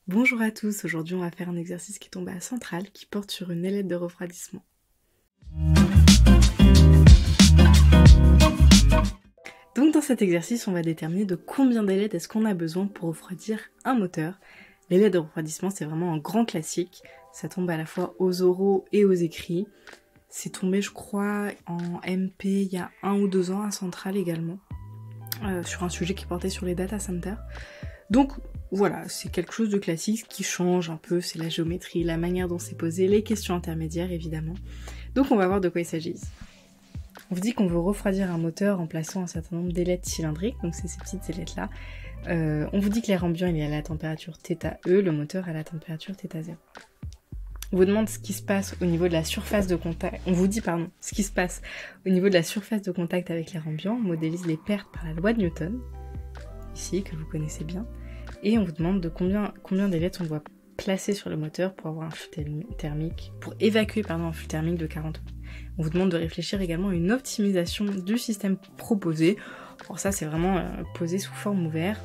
Bonjour à tous, aujourd'hui on va faire un exercice qui tombe à la centrale qui porte sur une ailette de refroidissement. Donc dans cet exercice on va déterminer de combien d'ailettes est-ce qu'on a besoin pour refroidir un moteur. L'ailette de refroidissement c'est vraiment un grand classique, ça tombe à la fois aux oraux et aux écrits. C'est tombé je crois en MP il y a 1 ou 2 ans à centrale également, sur un sujet qui portait sur les data centers. Donc voilà, c'est quelque chose de classique qui change un peu, c'est la géométrie, la manière dont c'est posé, les questions intermédiaires évidemment. Donc on va voir de quoi il s'agit. On vous dit qu'on veut refroidir un moteur en plaçant un certain nombre d'ailettes cylindriques, donc c'est ces petites ailettes là. On vous dit que l'air ambiant il est à la température θe, le moteur à la température θ0. On vous demande ce qui se passe au niveau de la surface de contact, ce qui se passe au niveau de la surface de contact avec l'air ambiant, on modélise les pertes par la loi de Newton, ici que vous connaissez bien. Et on vous demande de combien d'ailettes on doit placer sur le moteur pour avoir un flux thermique, pour évacuer un flux thermique de 40 watts. On vous demande de réfléchir également à une optimisation du système proposé. Alors ça c'est vraiment posé sous forme ouverte.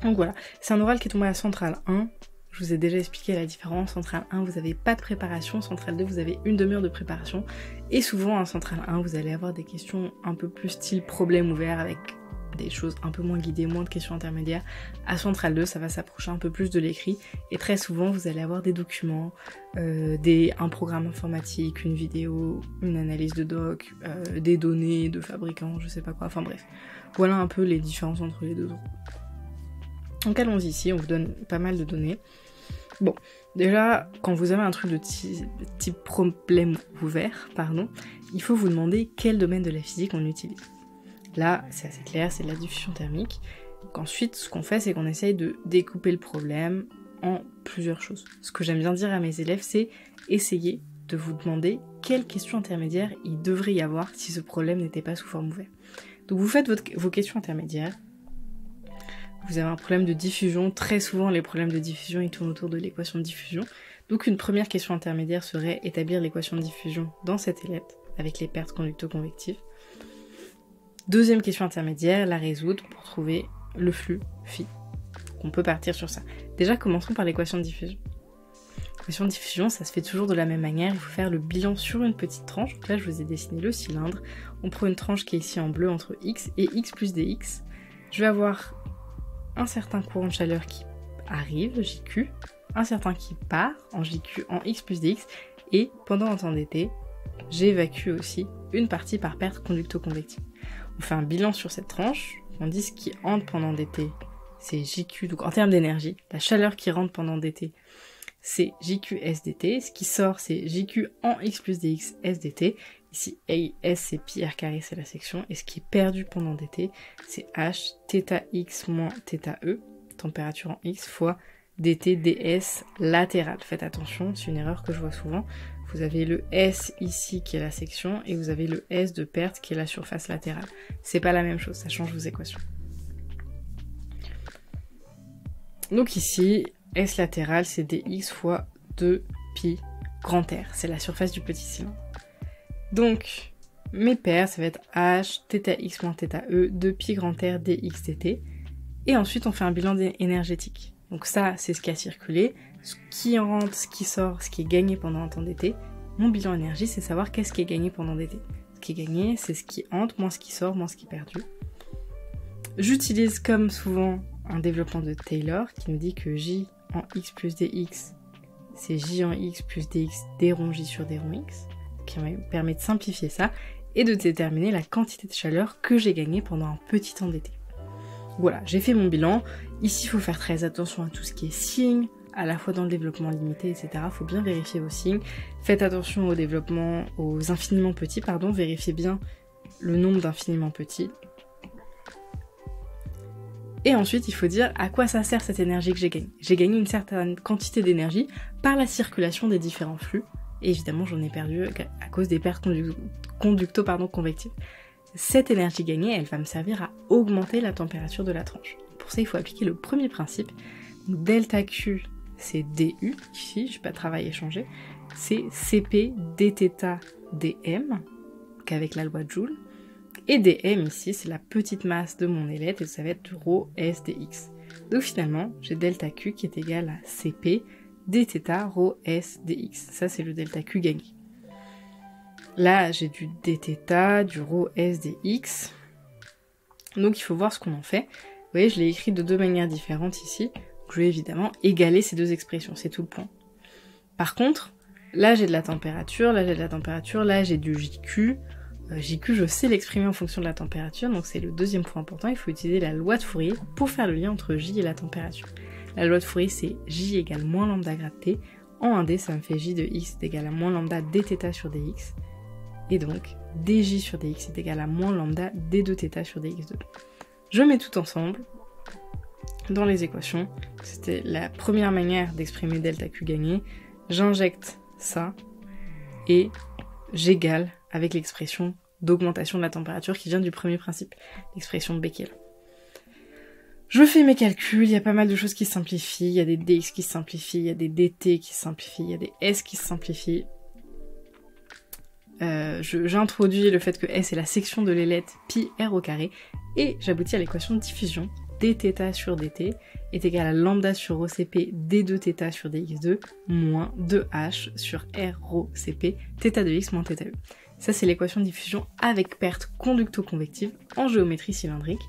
Donc voilà, c'est un oral qui est tombé à centrale 1. Je vous ai déjà expliqué la différence. Centrale 1, vous n'avez pas de préparation. Centrale 2, vous avez une demi-heure de préparation. Et souvent, en centrale 1, vous allez avoir des questions un peu plus style problème ouvert avec des choses un peu moins guidées, moins de questions intermédiaires. À centrale 2, ça va s'approcher un peu plus de l'écrit. Et très souvent, vous allez avoir des documents, un programme informatique, une vidéo, une analyse de doc, des données de fabricants, je sais pas quoi. Enfin bref, voilà un peu les différences entre les deux. Donc allons-y ici, on vous donne pas mal de données. Bon, déjà, quand vous avez un truc de type problème ouvert, il faut vous demander quel domaine de la physique on utilise. Là, c'est assez clair, c'est de la diffusion thermique. Donc ensuite, ce qu'on fait, c'est qu'on essaye de découper le problème en plusieurs choses. Ce que j'aime bien dire à mes élèves, c'est essayer de vous demander quelles questions intermédiaires il devrait y avoir si ce problème n'était pas sous forme ouverte. Donc vous faites vos questions intermédiaires. Vous avez un problème de diffusion. Très souvent, les problèmes de diffusion, ils tournent autour de l'équation de diffusion. Donc une première question intermédiaire serait établir l'équation de diffusion dans cette ailette, avec les pertes conducto-convectives. Deuxième question intermédiaire, la résoudre pour trouver le flux phi. On peut partir sur ça. Déjà, commençons par l'équation de diffusion. L'équation de diffusion, ça se fait toujours de la même manière. Il faut faire le bilan sur une petite tranche. Donc là, je vous ai dessiné le cylindre. On prend une tranche qui est ici en bleu entre x et x plus dx. Je vais avoir un certain courant de chaleur qui arrive, JQ, un certain qui part en JQ en x plus dx, et pendant un temps d'été, j'évacue aussi une partie par perte conducto-convective. On fait un bilan sur cette tranche, on dit ce qui entre pendant d'été, c'est JQ, donc en termes d'énergie, la chaleur qui rentre pendant d'été, c'est JQ SDT, ce qui sort c'est JQ en x plus dx SDT, ici S c'est pi r carré, c'est la section, et ce qui est perdu pendant d'été, c'est H θx moins θe, température en x, fois dt ds latéral. Faites attention, c'est une erreur que je vois souvent. Vous avez le S ici qui est la section, et vous avez le S de perte qui est la surface latérale. C'est pas la même chose, ça change vos équations. Donc ici, S latéral c'est dx fois 2 pi grand R, c'est la surface du petit cylindre. Donc, mes paires, ça va être H, θx moins θe, 2 pi grand R dx dt. Et ensuite, on fait un bilan énergétique. Donc ça, c'est ce qui a circulé, ce qui rentre, ce qui sort, ce qui est gagné pendant un temps d'été. Mon bilan énergie, c'est savoir qu'est-ce qui est gagné pendant l'été. Ce qui est gagné, c'est ce qui entre, moins ce qui sort, moins ce qui est perdu. J'utilise comme souvent un développement de Taylor qui nous dit que J en x plus dx, c'est J en x plus dx d rond J sur d rond x, qui me permet de simplifier ça et de déterminer la quantité de chaleur que j'ai gagnée pendant un petit temps d'été. Voilà, j'ai fait mon bilan. Ici, il faut faire très attention à tout ce qui est signes, à la fois dans le développement limité, etc. Il faut bien vérifier vos signes. Faites attention au développement, aux infiniment petits, vérifiez bien le nombre d'infiniment petits. Et ensuite, il faut dire à quoi ça sert cette énergie que j'ai gagnée. J'ai gagné une certaine quantité d'énergie par la circulation des différents flux. Et évidemment, j'en ai perdu à cause des pertes convectives. Cette énergie gagnée, elle va me servir à augmenter la température de la tranche. Pour ça, il faut appliquer le premier principe. Donc, delta Q, c'est du. Ici, je n'ai pas de travail échangé. C'est Cp dθ dm, qu'avec la loi de Joule. Et dm ici, c'est la petite masse de mon ailette, et ça va être rho s dx. Donc finalement, j'ai delta Q qui est égal à Cp dθ rho s dx. Ça, c'est le delta Q gagné. Là, j'ai du dθ, du rho s dx. Donc il faut voir ce qu'on en fait. Vous voyez, je l'ai écrit de deux manières différentes ici. Je vais évidemment égaler ces deux expressions, c'est tout le point. Par contre, là j'ai de la température, là j'ai de la température, là j'ai du JQ. JQ, je sais l'exprimer en fonction de la température, donc c'est le deuxième point important. Il faut utiliser la loi de Fourier pour faire le lien entre J et la température. La loi de Fourier, c'est J égale moins lambda grade T. En 1D, ça me fait J de x est égal à moins lambda dθ sur dx. Et donc, dj sur dx est égal à moins lambda d2θ sur dx2. Je mets tout ensemble dans les équations. C'était la première manière d'exprimer delta Q gagné. J'injecte ça et j'égale avec l'expression d'augmentation de la température qui vient du premier principe, l'expression de Becquerel. Je fais mes calculs, il y a pas mal de choses qui se simplifient, il y a des dx qui se simplifient, il y a des dt qui se simplifient, il y a des s qui se simplifient. J'introduis le fait que S est la section de l'ailette pi r au carré et j'aboutis à l'équation de diffusion dθ sur dt est égal à lambda sur rho cp d2θ sur dx2 moins 2h sur r rho cp θ de x moins θ u. Ça c'est l'équation de diffusion avec perte conducto-convective en géométrie cylindrique.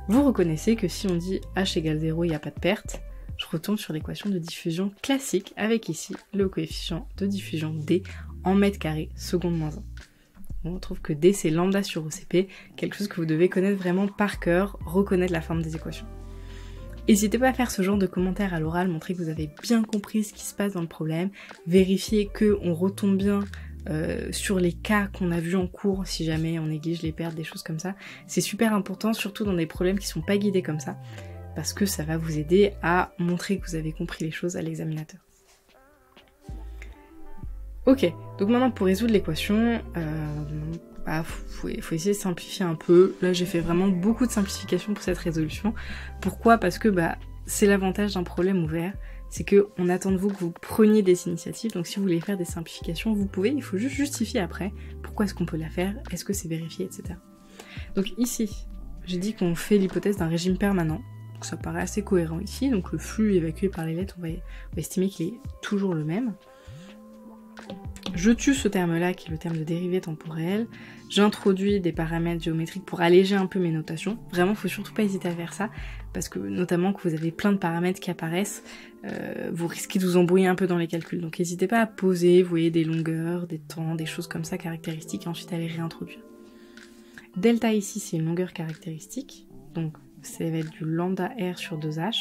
Vous reconnaissez que si on dit h égale 0, il n'y a pas de perte. Je retombe sur l'équation de diffusion classique avec ici le coefficient de diffusion d en mètres carrés seconde moins 1. On retrouve que d c'est lambda sur OCP, quelque chose que vous devez connaître vraiment par cœur, reconnaître la forme des équations. N'hésitez pas à faire ce genre de commentaires à l'oral, montrer que vous avez bien compris ce qui se passe dans le problème, vérifier qu'on retombe bien sur les cas qu'on a vus en cours si jamais on néglige les pertes, des choses comme ça. C'est super important, surtout dans des problèmes qui sont pas guidés comme ça, parce que ça va vous aider à montrer que vous avez compris les choses à l'examinateur. Ok, donc maintenant pour résoudre l'équation, faut essayer de simplifier un peu. Là j'ai fait vraiment beaucoup de simplification pour cette résolution. Pourquoi ? Parce que c'est l'avantage d'un problème ouvert, c'est qu'on attend de vous que vous preniez des initiatives, donc si vous voulez faire des simplifications, vous pouvez, il faut juste justifier après pourquoi est-ce qu'on peut la faire, est-ce que c'est vérifié, etc. Donc ici, j'ai dit qu'on fait l'hypothèse d'un régime permanent, donc ça paraît assez cohérent ici, donc le flux évacué par les lettres, on va estimer qu'il est toujours le même. Je tue ce terme-là qui est le terme de dérivée temporelle. J'introduis des paramètres géométriques pour alléger un peu mes notations. Vraiment, faut surtout pas hésiter à faire ça, parce que notamment que vous avez plein de paramètres qui apparaissent, vous risquez de vous embrouiller un peu dans les calculs. Donc n'hésitez pas à poser, vous voyez, des longueurs, des temps, des choses comme ça caractéristiques, et ensuite à les réintroduire. Delta ici, c'est une longueur caractéristique, donc ça va être du lambda r sur 2h.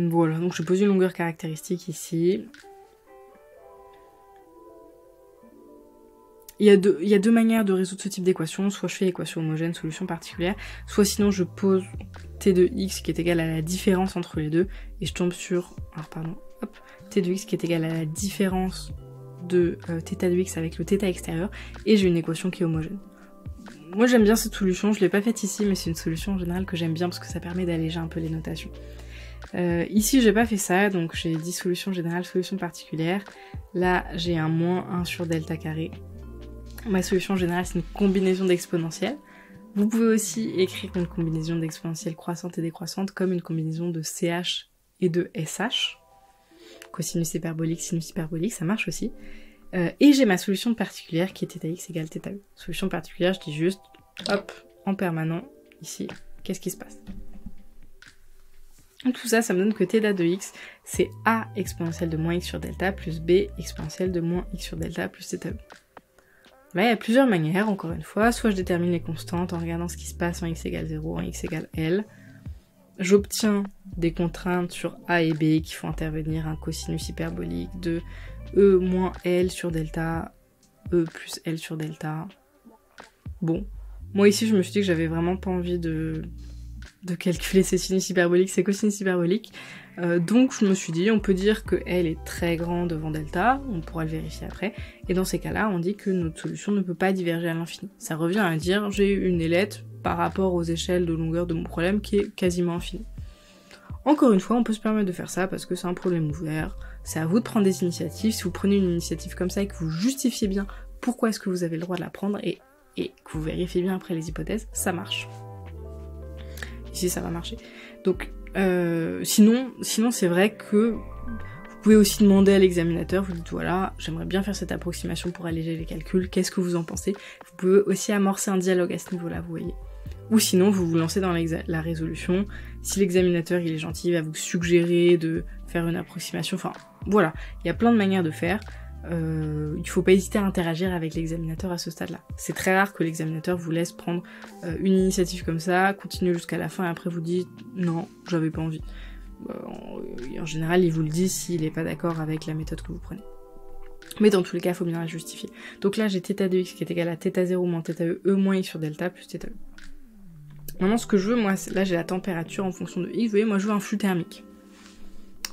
Voilà, donc je pose une longueur caractéristique ici. Il y a deux manières de résoudre ce type d'équation, soit je fais équation homogène, solution particulière, soit sinon je pose t de x qui est égal à la différence entre les deux, et je tombe sur, t de x qui est égal à la différence de θ de x avec le θ extérieur, et j'ai une équation qui est homogène. Moi j'aime bien cette solution, je l'ai pas faite ici, mais c'est une solution en général que j'aime bien parce que ça permet d'alléger un peu les notations. Ici j'ai pas fait ça, donc j'ai dit solution générale, solution particulière. Là j'ai un moins 1 sur delta carré. Ma solution générale c'est une combinaison d'exponentielles. Vous pouvez aussi écrire une combinaison d'exponentielles croissantes et décroissantes comme une combinaison de CH et de SH. Cosinus hyperbolique, sinus hyperbolique, ça marche aussi. Et j'ai ma solution particulière qui est θx égale θu. Solution particulière, je dis juste, hop, en permanent, ici, qu'est-ce qui se passe ? Donc tout ça, ça me donne que θ de x, c'est a exponentielle de moins x sur delta plus b exponentielle de moins x sur delta plus θu. Là, il y a plusieurs manières, encore une fois. Soit je détermine les constantes en regardant ce qui se passe en x égale 0, en x égale L. J'obtiens des contraintes sur a et b qui font intervenir un cosinus hyperbolique de e moins L sur delta, e plus L sur delta. Bon, moi ici je me suis dit que j'avais vraiment pas envie de calculer ces sinus hyperboliques, ces cosinus hyperboliques. Donc je me suis dit, on peut dire que L est très grand devant delta, on pourra le vérifier après, et dans ces cas-là, on dit que notre solution ne peut pas diverger à l'infini. Ça revient à dire, j'ai une ailette par rapport aux échelles de longueur de mon problème qui est quasiment infinie. Encore une fois, on peut se permettre de faire ça parce que c'est un problème ouvert, c'est à vous de prendre des initiatives. Si vous prenez une initiative comme ça et que vous justifiez bien pourquoi est-ce que vous avez le droit de la prendre et que vous vérifiez bien après les hypothèses, ça marche. ici ça va marcher. Donc sinon c'est vrai que vous pouvez aussi demander à l'examinateur, vous dites voilà, j'aimerais bien faire cette approximation pour alléger les calculs, qu'est-ce que vous en pensez? Vous pouvez aussi amorcer un dialogue à ce niveau-là, vous voyez. Ou sinon, vous vous lancez dans la résolution. Si l'examinateur il est gentil, il va vous suggérer de faire une approximation. Enfin, voilà, il y a plein de manières de faire. Il faut pas hésiter à interagir avec l'examinateur à ce stade-là. C'est très rare que l'examinateur vous laisse prendre une initiative comme ça, continuer jusqu'à la fin et après vous dit non, j'avais pas envie. En général, il vous le dit s'il est pas d'accord avec la méthode que vous prenez. Mais dans tous les cas, il faut bien la justifier. Donc là, j'ai θ de x qui est égal à θ0 moins θe moins x sur delta plus θe. Maintenant, ce que je veux, moi, là, j'ai la température en fonction de x. Vous voyez, moi, je veux un flux thermique.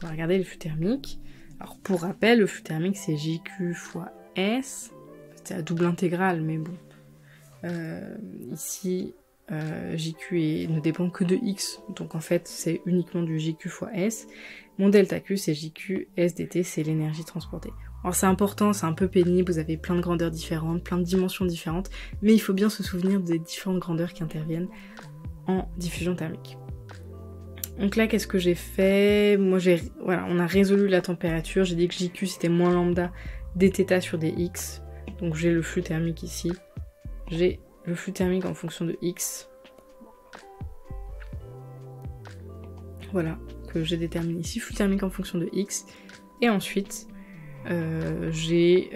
On va regarder le flux thermique. Alors, pour rappel, le flux thermique, c'est JQ fois S. C'est à double intégrale, mais bon. Ici, JQ ne dépend que de X. Donc, en fait, c'est uniquement du JQ fois S. Mon delta Q, c'est JQ S dt, c'est l'énergie transportée. Alors, c'est important, c'est un peu pénible, vous avez plein de grandeurs différentes, plein de dimensions différentes, mais il faut bien se souvenir des différentes grandeurs qui interviennent en diffusion thermique. Donc là, qu'est-ce que j'ai fait? Moi, voilà, on a résolu la température. J'ai dit que JQ, c'était moins lambda dθ sur dx. Donc j'ai le flux thermique ici. J'ai le flux thermique en fonction de x. Voilà, que j'ai déterminé ici. Flux thermique en fonction de x. Et ensuite, j'ai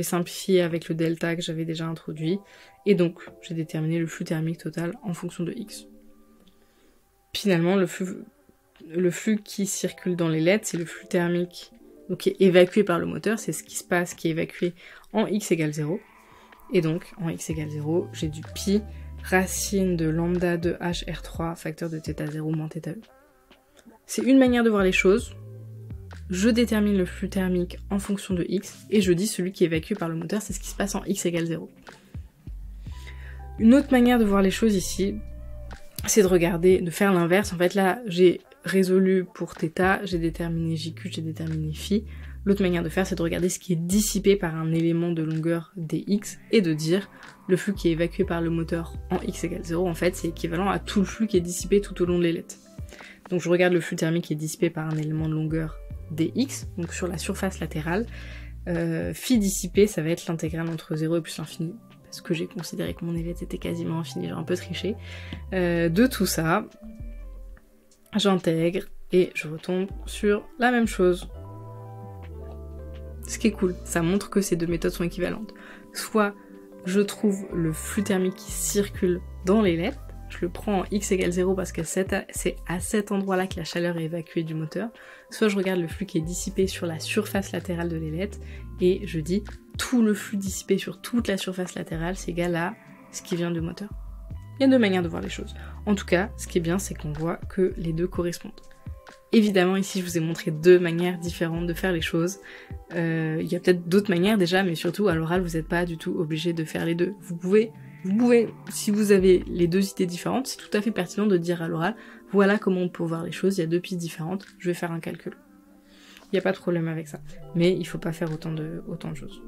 simplifié avec le delta que j'avais déjà introduit. Et donc, j'ai déterminé le flux thermique total en fonction de x. Finalement, le flux qui circule dans les LED, c'est le flux thermique donc, qui est évacué par le moteur, c'est ce qui se passe, qui est évacué en x égale 0. Et donc, en x égale 0, j'ai du pi racine de lambda de HR3 facteur de θ0 moins θe. C'est une manière de voir les choses. Je détermine le flux thermique en fonction de x, et je dis celui qui est évacué par le moteur, c'est ce qui se passe en x égale 0. Une autre manière de voir les choses ici, c'est de regarder, de faire l'inverse. En fait, là, j'ai résolu pour θ, j'ai déterminé JQ, j'ai déterminé phi. L'autre manière de faire, c'est de regarder ce qui est dissipé par un élément de longueur dx et de dire le flux qui est évacué par le moteur en x égale 0, en fait, c'est équivalent à tout le flux qui est dissipé tout au long de l'ailette. Donc je regarde le flux thermique qui est dissipé par un élément de longueur dx, donc sur la surface latérale. Phi dissipé, ça va être l'intégrale entre 0 et plus l'infini. Parce que j'ai considéré que mon ailette était quasiment infinie, j'ai un peu triché. De tout ça, j'intègre et je retombe sur la même chose. Ce qui est cool, ça montre que ces deux méthodes sont équivalentes. Soit je trouve le flux thermique qui circule dans l'ailette, je le prends en x égale 0 parce que c'est à cet endroit-là que la chaleur est évacuée du moteur, soit je regarde le flux qui est dissipé sur la surface latérale de l'ailette, et je dis tout le flux dissipé sur toute la surface latérale, c'est égal à ce qui vient du moteur. Il y a deux manières de voir les choses. En tout cas, ce qui est bien, c'est qu'on voit que les deux correspondent. Évidemment, ici, je vous ai montré deux manières différentes de faire les choses. Il y a peut-être d'autres manières déjà, mais surtout, à l'oral, vous n'êtes pas du tout obligé de faire les deux. Vous pouvez, si vous avez les deux idées différentes, c'est tout à fait pertinent de dire à l'oral, voilà comment on peut voir les choses, il y a deux pistes différentes, je vais faire un calcul. Il n'y a pas de problème avec ça. Mais il ne faut pas faire autant de choses.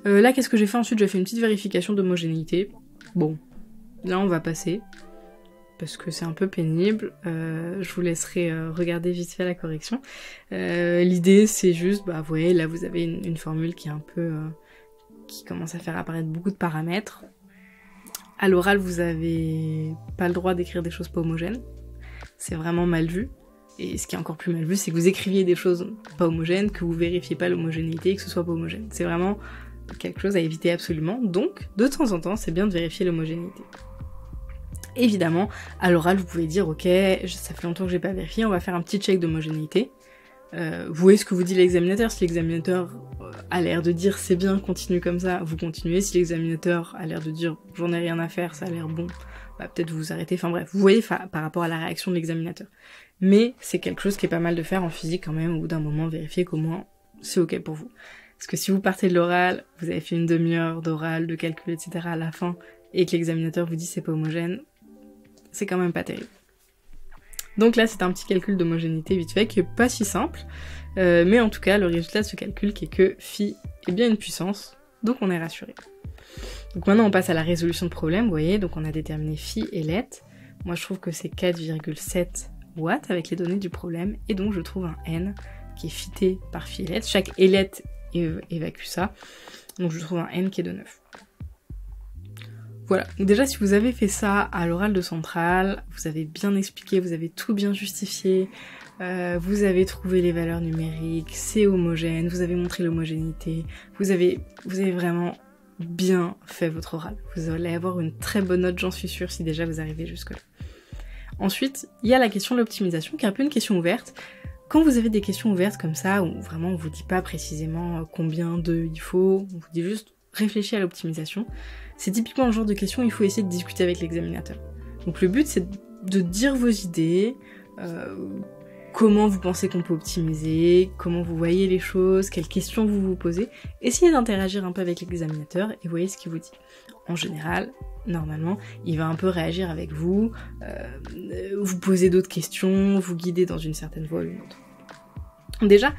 Là, qu'est-ce que j'ai fait ensuite? J'ai fait une petite vérification d'homogénéité. Bon, là on va passer, parce que c'est un peu pénible. Je vous laisserai regarder vite fait la correction. L'idée c'est juste, vous voyez, là vous avez une formule qui est un peu... qui commence à faire apparaître beaucoup de paramètres. À l'oral, vous avez pas le droit d'écrire des choses pas homogènes. C'est vraiment mal vu. Et ce qui est encore plus mal vu, c'est que vous écriviez des choses pas homogènes, que vous vérifiez pas l'homogénéité et que ce soit pas homogène. C'est vraiment quelque chose à éviter absolument. Donc, de temps en temps, c'est bien de vérifier l'homogénéité. Évidemment, à l'oral, vous pouvez dire, ok, ça fait longtemps que j'ai pas vérifié, on va faire un petit check d'homogénéité. Vous voyez ce que vous dit l'examinateur. Si l'examinateur a l'air de dire c'est bien, continue comme ça, vous continuez. Si l'examinateur a l'air de dire j'en ai rien à faire, ça a l'air bon, peut-être vous arrêtez. Enfin bref, vous voyez par rapport à la réaction de l'examinateur. Mais c'est quelque chose qui est pas mal de faire en physique quand même, au bout d'un moment, vérifier qu'au moins c'est ok pour vous. Parce que si vous partez de l'oral, vous avez fait une demi-heure d'oral, de calcul, etc. à la fin, et que l'examinateur vous dit c'est pas homogène, c'est quand même pas terrible. Donc là, c'est un petit calcul d'homogénéité vite fait, qui est pas si simple, mais en tout cas, le résultat de ce calcul qui est que phi est bien une puissance, donc on est rassuré. Donc maintenant on passe à la résolution de problème, vous voyez, donc on a déterminé phi et let. Moi je trouve que c'est 4,7 watts avec les données du problème, et donc je trouve un n qui est fité par phi et let. Chaque let évacue ça, donc je trouve un n qui est de 9. Voilà, donc déjà si vous avez fait ça à l'oral de centrale, vous avez bien expliqué, vous avez tout bien justifié, vous avez trouvé les valeurs numériques, c'est homogène, vous avez montré l'homogénéité, vous avez vraiment bien fait votre oral. Vous allez avoir une très bonne note, j'en suis sûre, si déjà vous arrivez jusque-là. Ensuite, il y a la question de l'optimisation, qui est un peu une question ouverte. Quand vous avez des questions ouvertes comme ça, où vraiment on vous dit pas précisément combien de il faut, on vous dit juste réfléchir à l'optimisation, c'est typiquement le genre de question où il faut essayer de discuter avec l'examinateur. Donc le but c'est de dire vos idées, comment vous pensez qu'on peut optimiser, comment vous voyez les choses, quelles questions vous vous posez. Essayez d'interagir un peu avec l'examinateur et voyez ce qu'il vous dit. En général, normalement, il va un peu réagir avec vous, vous poser d'autres questions, vous guider dans une certaine voie ou une autre. Déjà,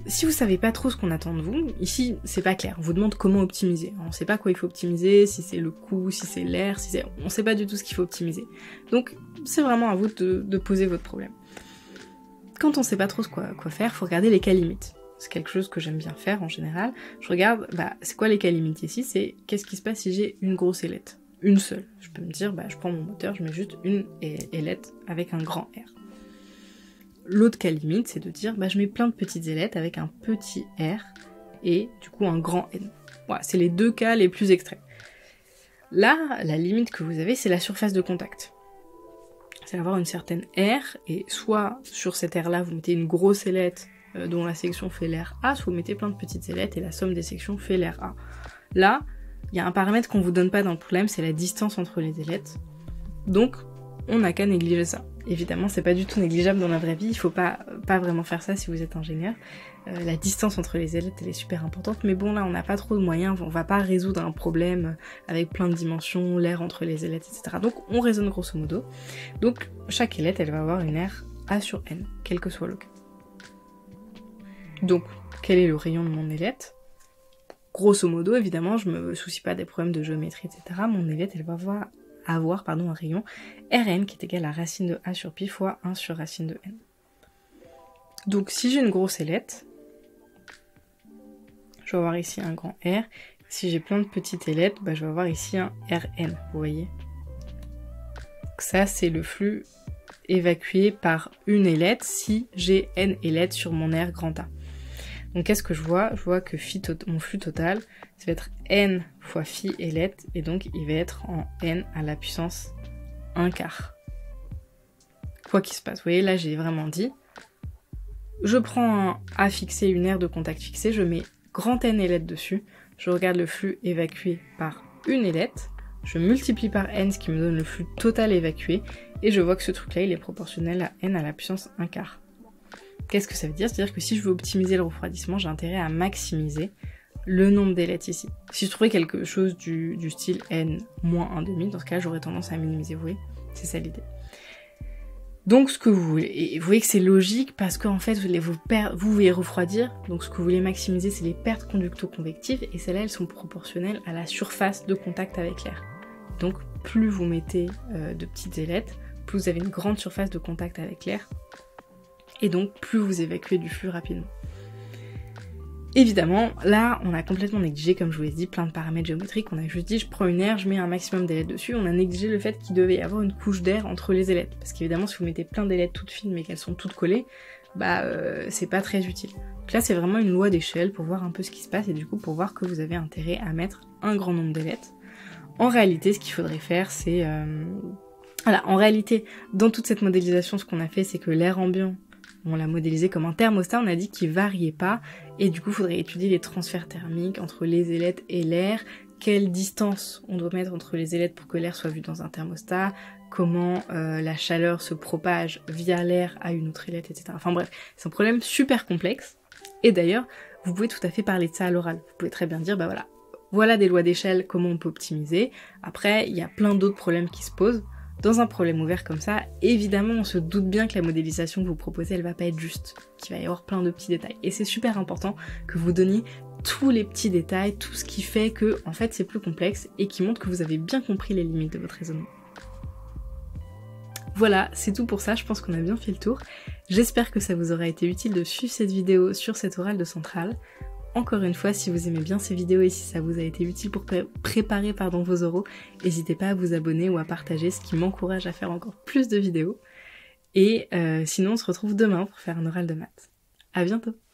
si vous savez pas trop ce qu'on attend de vous, ici c'est pas clair, on vous demande comment optimiser. On sait pas quoi il faut optimiser, si c'est le coût, si c'est l'air, on sait pas du tout ce qu'il faut optimiser. Donc c'est vraiment à vous de poser votre problème. Quand on sait pas trop quoi faire, faut regarder les cas limites. C'est quelque chose que j'aime bien faire en général. Je regarde, c'est quoi les cas limites ici, c'est qu'est-ce qui se passe si j'ai une grosse ailette, une seule. Je peux me dire, je prends mon moteur, je mets juste une ailette avec un grand R. L'autre cas limite, c'est de dire, je mets plein de petites ailettes avec un petit R et du coup un grand N. Voilà, c'est les deux cas les plus extrêmes. Là, la limite que vous avez, c'est la surface de contact. C'est d'avoir une certaine R, et soit sur cette R-là, vous mettez une grosse ailette dont la section fait l'air A, soit vous mettez plein de petites ailettes et la somme des sections fait l'air A. Là, il y a un paramètre qu'on vous donne pas dans le problème, c'est la distance entre les ailettes. Donc, on n'a qu'à négliger ça. Évidemment, c'est pas du tout négligeable dans la vraie vie, il faut pas vraiment faire ça si vous êtes ingénieur. La distance entre les ailettes, elle est super importante, mais bon là, on n'a pas trop de moyens, on va pas résoudre un problème avec plein de dimensions, l'air entre les ailettes, etc. Donc, on raisonne grosso modo. Donc, chaque ailette, elle va avoir une R A sur N, quel que soit le cas. Donc, quel est le rayon de mon ailette? Grosso modo, évidemment, je me soucie pas des problèmes de géométrie, etc. Mon ailette, elle va avoir un rayon Rn qui est égal à racine de A sur pi fois 1 sur racine de N. Donc si j'ai une grosse ailette, je vais avoir ici un grand R. Si j'ai plein de petites ailettes, je vais avoir ici un Rn, vous voyez. Donc ça, c'est le flux évacué par une ailette si j'ai N ailettes sur mon R grand A. Donc qu'est-ce que je vois? Je vois que mon flux total, ça va être N fois phi ailette, et donc il va être en N à la puissance 1 quart. Quoi qu'il se passe, vous voyez, là j'ai vraiment dit, je prends un A fixé, une R de contact fixé, je mets grand N ailettes dessus, je regarde le flux évacué par une ailette, je multiplie par N, ce qui me donne le flux total évacué, et je vois que ce truc-là, il est proportionnel à N à la puissance 1 quart. Qu'est-ce que ça veut dire? C'est-à-dire que si je veux optimiser le refroidissement, j'ai intérêt à maximiser le nombre d'ailettes ici. Si je trouvais quelque chose du style n-1,5, dans ce cas, j'aurais tendance à minimiser, vous voyez? C'est ça l'idée. Donc ce que vous voulez, et vous voyez que c'est logique parce qu'en fait vous voulez refroidir, donc ce que vous voulez maximiser c'est les pertes conducto-convectives, et celles-là elles sont proportionnelles à la surface de contact avec l'air. Donc plus vous mettez de petites ailettes, plus vous avez une grande surface de contact avec l'air, et donc plus vous évacuez du flux rapidement. Évidemment, là, on a complètement négligé, comme je vous l'ai dit, plein de paramètres géométriques. On a juste dit, je prends une aire, je mets un maximum d'ailettes dessus. On a négligé le fait qu'il devait y avoir une couche d'air entre les ailettes. Parce qu'évidemment, si vous mettez plein d'ailettes toutes fines, mais qu'elles sont toutes collées, c'est pas très utile. Donc là, c'est vraiment une loi d'échelle pour voir un peu ce qui se passe, et du coup, pour voir que vous avez intérêt à mettre un grand nombre d'ailettes. En réalité, ce qu'il faudrait faire, c'est... Voilà, en réalité, dans toute cette modélisation, ce qu'on a fait, c'est que l'air ambiant, on l'a modélisé comme un thermostat, on a dit qu'il variait pas, et du coup il faudrait étudier les transferts thermiques entre les ailettes et l'air, quelle distance on doit mettre entre les ailettes pour que l'air soit vu dans un thermostat, comment la chaleur se propage via l'air à une autre ailette, etc. Enfin bref, c'est un problème super complexe, et d'ailleurs, vous pouvez tout à fait parler de ça à l'oral. Vous pouvez très bien dire, voilà des lois d'échelle, comment on peut optimiser. Après, il y a plein d'autres problèmes qui se posent. Dans un problème ouvert comme ça, évidemment, on se doute bien que la modélisation que vous proposez, elle va pas être juste, qu'il va y avoir plein de petits détails. Et c'est super important que vous donniez tous les petits détails, tout ce qui fait que en fait c'est plus complexe et qui montre que vous avez bien compris les limites de votre raisonnement. Voilà, c'est tout pour ça, je pense qu'on a bien fait le tour. J'espère que ça vous aura été utile de suivre cette vidéo sur cet oral de Centrale. Encore une fois, si vous aimez bien ces vidéos et si ça vous a été utile pour préparer vos oraux, n'hésitez pas à vous abonner ou à partager, ce qui m'encourage à faire encore plus de vidéos. Et sinon, on se retrouve demain pour faire un oral de maths. À bientôt!